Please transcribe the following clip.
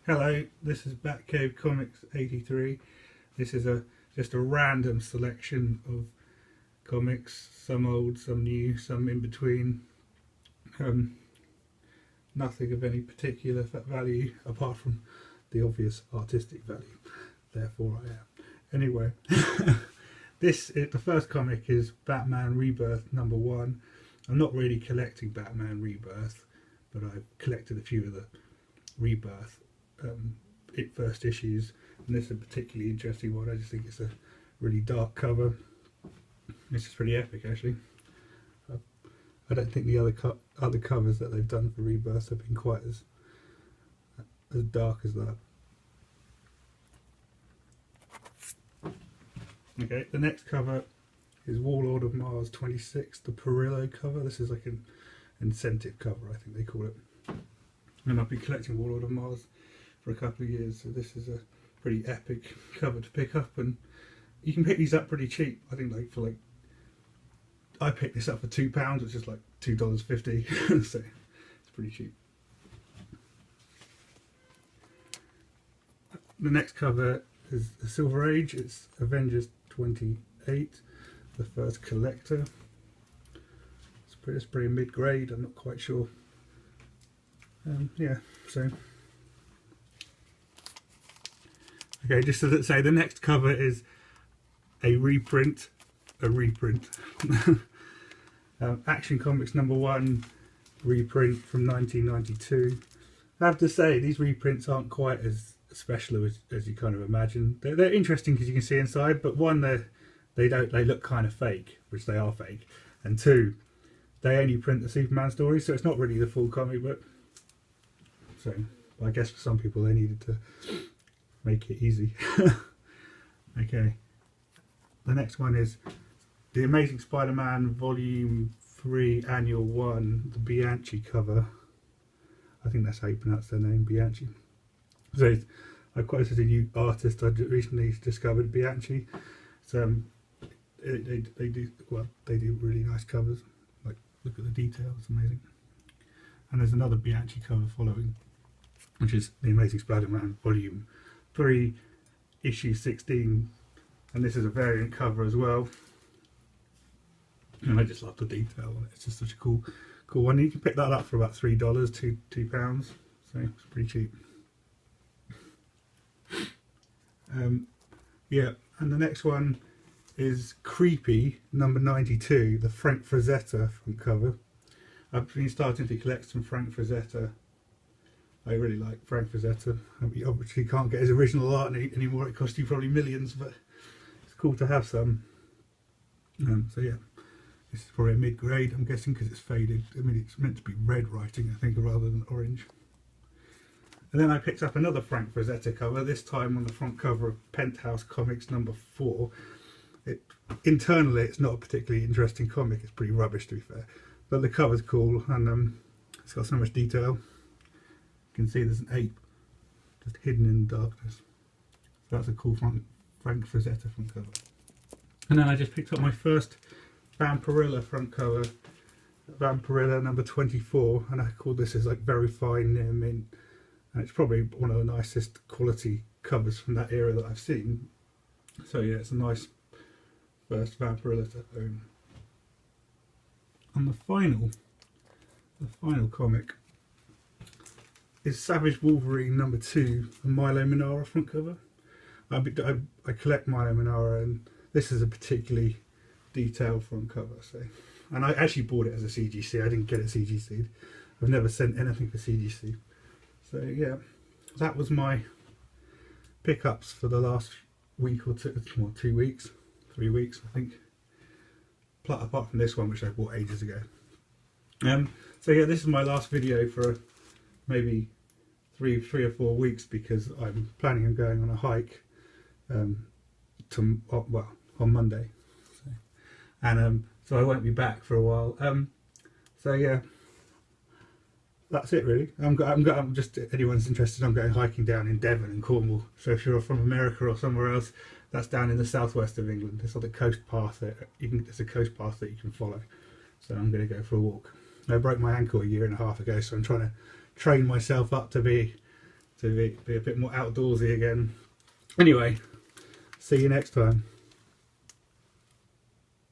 Hello, this is Batcave Comics 83. This is just a random selection of comics, some old, some new, some in between. Nothing of any particular value apart from the obvious artistic value. Therefore I am. Anyway, the first comic is Batman Rebirth #1. I'm not really collecting Batman Rebirth, but I've collected a few of the Rebirth first issues, and this is a particularly interesting one. I just think it's a really dark cover. This is pretty epic, actually. I don't think the other covers that they've done for Rebirth have been quite as dark as that. Okay, the next cover is Warlord of Mars 26, the Perillo cover. This is like an incentive cover, I think they call it. And I've been collecting Warlord of Mars for a couple of years, so this is a pretty epic cover to pick up, and you can pick these up pretty cheap. I think I picked this up for £2, which is like $2.50, so it's pretty cheap. The next cover is the Silver Age. It's Avengers 28, the first collector. It's pretty mid-grade. I'm not quite sure. Yeah, so okay, just to say, the next cover is a reprint. Action Comics #1 reprint from 1992. I have to say, these reprints aren't quite as special as you kind of imagine. They're interesting because you can see inside, but one, they look kind of fake, which they are fake, and two, they only print the Superman stories, so it's not really the full comic book. So I guess for some people they needed to make it easy. Okay, the next one is The Amazing Spider-Man Volume 3 Annual 1, the Bianchi cover. I think that's how you pronounce their name, Bianchi. So this is a new artist I recently discovered, Bianchi. So they do really nice covers. Like, look at the detail, it's amazing. And there's another Bianchi cover following, which is The Amazing Spider-Man Volume 3, Issue 16, and this is a variant cover as well. And I just love the detail on it. It's just such a cool one. You can pick that up for about $3, £2, so it's pretty cheap. Yeah, and the next one is Creepy #92, the Frank Frazetta front cover. I've been starting to collect some Frank Frazetta. I really like Frank Frazetta. You obviously can't get his original art anymore. It cost you probably millions, but it's cool to have some. So yeah, this is probably a mid-grade, I'm guessing, because it's faded. I mean, it's meant to be red writing, I think, rather than orange. And then I picked up another Frank Frazetta cover, this time on the front cover of Penthouse Comics #4. Internally, it's not a particularly interesting comic. It's pretty rubbish, to be fair. But the cover's cool, and it's got so much detail. You can see there's an ape just hidden in the darkness. So that's a cool Frank Frazetta front cover. And then I just picked up my first Vampirilla front cover, Vampirilla #24, and I call this as like very fine near mint. And it's probably one of the nicest quality covers from that era that I've seen. So yeah, it's a nice first Vampirilla to own. And the final comic is Savage Wolverine #2, the Milo Manara front cover. I collect Milo Manara, and this is a particularly detailed front cover. So, and I actually bought it as a CGC. I didn't get it CGC'd. I've never sent anything for CGC. So yeah, that was my pickups for the last week or two, well, 2 weeks, 3 weeks, I think. Apart from this one, which I bought ages ago. So yeah, this is my last video for maybe three or 4 weeks, because I'm planning on going on a hike on Monday, so I won't be back for a while. So yeah, that's it really. I'm just, anyone's interested, I'm going hiking down in Devon and Cornwall. So if you're from America or somewhere else, that's down in the southwest of England. It's like a coast path it's a coast path that you can follow. So I'm going to go for a walk. I broke my ankle a year and a half ago, so I'm trying to train myself up to to be a bit more outdoorsy again. Anyway, see you next time.